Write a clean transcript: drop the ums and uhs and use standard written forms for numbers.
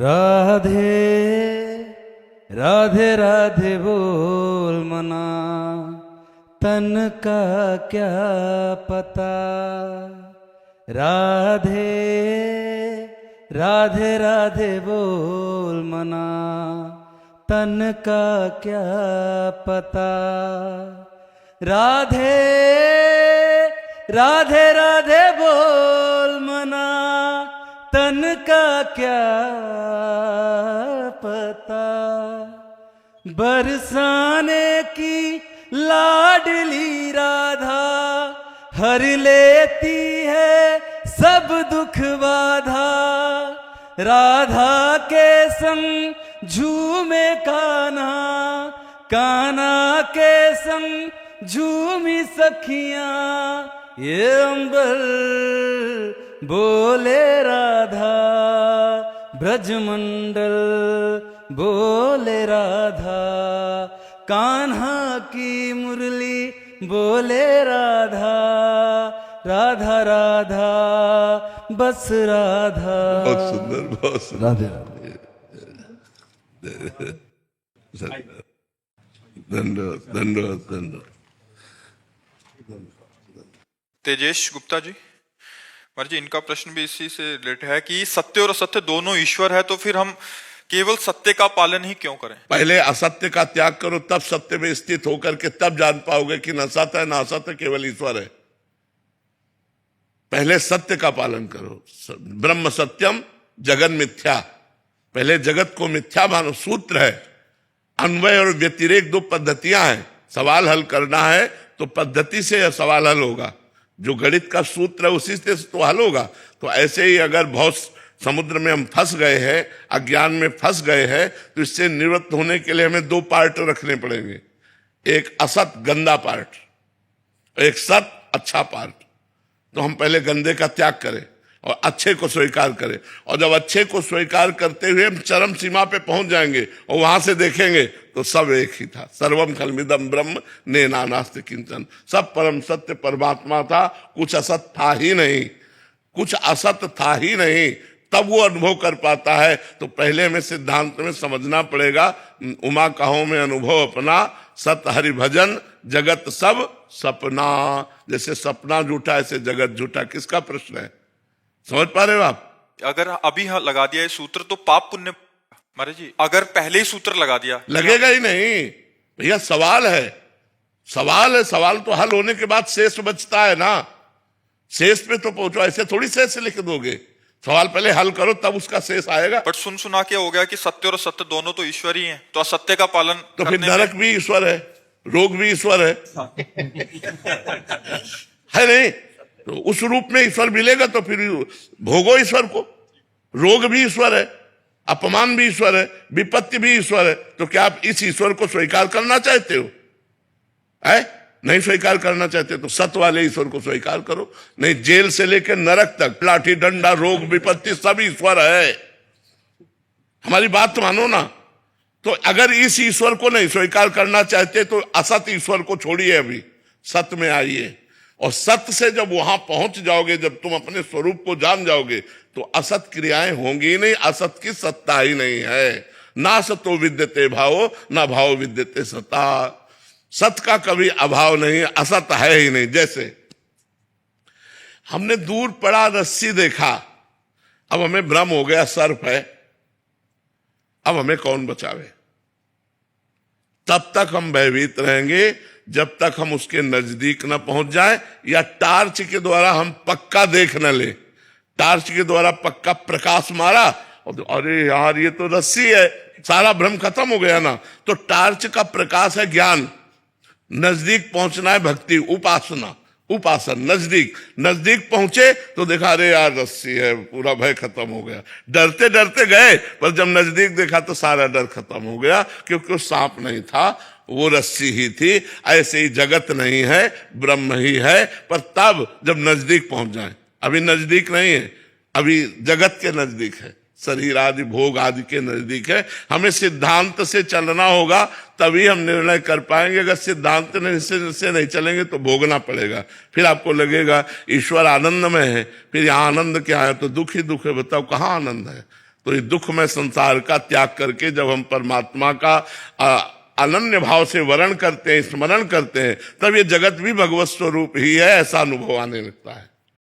राधे राधे राधे बोल मना, तन का क्या पता। राधे राधे राधे बोल मना, तन का क्या पता। राधे राधे राधे बोल मना, तन का क्या पता। बरसाने की लाडली राधा, हर लेती है सब दुख बाधा। राधा के संग झूमे कान्हा, कान्हा के संग झूमी सखियां। ये अंबर बोले राधा, ब्रजमंडल बोले राधा। कान्हा की मुरली बोले राधा, राधा राधा बस राधा। बहुत सुंदर, बहुत सुंदर। राधे राधे। धन्यवाद, धन्यवाद, धन्यवाद। तेजेश गुप्ता जी, महाराज जी, इनका प्रश्न भी इसी से रिलेटेड है कि सत्य और असत्य दोनों ईश्वर है, तो फिर हम केवल सत्य का पालन ही क्यों करें? पहले असत्य का त्याग करो, तब सत्य में स्थित होकर के तब जान पाओगे कि न सत्य है न असत्य, केवल ईश्वर है। पहले सत्य का पालन करो। ब्रह्म सत्यम जगन मिथ्या। पहले जगत को मिथ्या मानो। सूत्र है, अन्वय और व्यतिरेक दो पद्धतियां हैं। सवाल हल करना है तो पद्धति से यह सवाल हल होगा। जो गणित का सूत्र है उसी से तो हल होगा। तो ऐसे ही अगर बहुत समुद्र में हम फंस गए हैं, अज्ञान में फंस गए हैं, तो इससे निवृत्त होने के लिए हमें दो पार्ट रखने पड़ेंगे। एक असत गंदा पार्ट, एक सत अच्छा पार्ट। तो हम पहले गंदे का त्याग करें और अच्छे को स्वीकार करें। और जब अच्छे को स्वीकार करते हुए हम चरम सीमा पे पहुंच जाएंगे और वहां से देखेंगे तो सब एक ही था। सर्वम खलमिदम ब्रह्म ने नानास्ति किंचन। सब परम सत्य परमात्मा था, कुछ असत था ही नहीं, कुछ असत था ही नहीं। तब वो अनुभव कर पाता है। तो पहले में सिद्धांत में समझना पड़ेगा, उमा कहो में अनुभव अपना, सत हरि भजन जगत सब सपना। जैसे सपना झूठा ऐसे जगत झूठा। किसका प्रश्न है, समझ पा रहे हो आप? अगर अभी लगा दिया ये सूत्र तो पाप पुण्य, महाराज जी अगर पहले ही सूत्र लगा दिया लगेगा ही नहीं भैया। सवाल है, सवाल है। सवाल तो हल होने के बाद शेष बचता है ना। शेष पे तो पहुंचो, ऐसे थोड़ी शेष लिख दोगे। सवाल पहले हल करो तब उसका शेष आएगा। बट सुन सुना के हो गया कि सत्य और असत्य दोनों तो ईश्वर ही हैं, तो असत्य का पालन तो फिर नरक भी ईश्वर है, रोग भी ईश्वर है। है नहीं? तो उस रूप में ईश्वर मिलेगा तो फिर भोगो ईश्वर को। रोग भी ईश्वर है, अपमान भी ईश्वर है, विपत्ति भी ईश्वर है। तो क्या आप इस ईश्वर को स्वीकार करना चाहते हो? है नहीं स्वीकार करना चाहते तो सत्य वाले ईश्वर को स्वीकार करो। नहीं, जेल से लेकर नरक तक, लाठी डंडा रोग विपत्ति सब ईश्वर है। हमारी बात तो मानो ना। तो अगर इस ईश्वर को नहीं स्वीकार करना चाहते तो असत ईश्वर को छोड़िए, अभी सत्य में आइए। और सत्य से जब वहां पहुंच जाओगे, जब तुम अपने स्वरूप को जान जाओगे, तो असत क्रियाएं होंगी ही नहीं, असत की सत्ता ही नहीं है। ना सतो विद्यते भावो, ना भाव विद्यते सत्ता। सत्य का कभी अभाव नहीं, असत है ही नहीं। जैसे हमने दूर पड़ा रस्सी देखा, अब हमें भ्रम हो गया सर्प है, अब हमें कौन बचावे? तब तक हम भयभीत रहेंगे जब तक हम उसके नजदीक न पहुंच जाए या टार्च के द्वारा हम पक्का देख न ले। टार्च के द्वारा पक्का प्रकाश मारा और अरे यार ये तो रस्सी है, सारा भ्रम खत्म हो गया ना। तो टार्च का प्रकाश है ज्ञान, नजदीक पहुंचना है भक्ति, उपासना, उपासन। नजदीक नजदीक पहुंचे तो देखा अरे यार रस्सी है, पूरा भय खत्म हो गया। डरते डरते गए, पर जब नजदीक देखा तो सारा डर खत्म हो गया, क्योंकि वो सांप नहीं था, वो रस्सी ही थी। ऐसे ही जगत नहीं है, ब्रह्म ही है। पर तब जब नजदीक पहुंच जाए, अभी नजदीक नहीं है, अभी जगत के नजदीक है, शरीर आदि भोग आदि के नजदीक है। हमें सिद्धांत से चलना होगा, तभी हम निर्णय कर पाएंगे। अगर सिद्धांत से नहीं चलेंगे तो भोगना पड़ेगा। फिर आपको लगेगा ईश्वर आनंद में है, फिर यहाँ आनंद क्या है? तो दुख ही दुख है। बताओ कहाँ आनंद है? तो ये दुख में संसार का त्याग करके जब हम परमात्मा का अनन्य भाव से वर्ण करते हैं, स्मरण करते हैं, तब ये जगत भी भगवत स्वरूप ही है ऐसा अनुभव आने लगता है।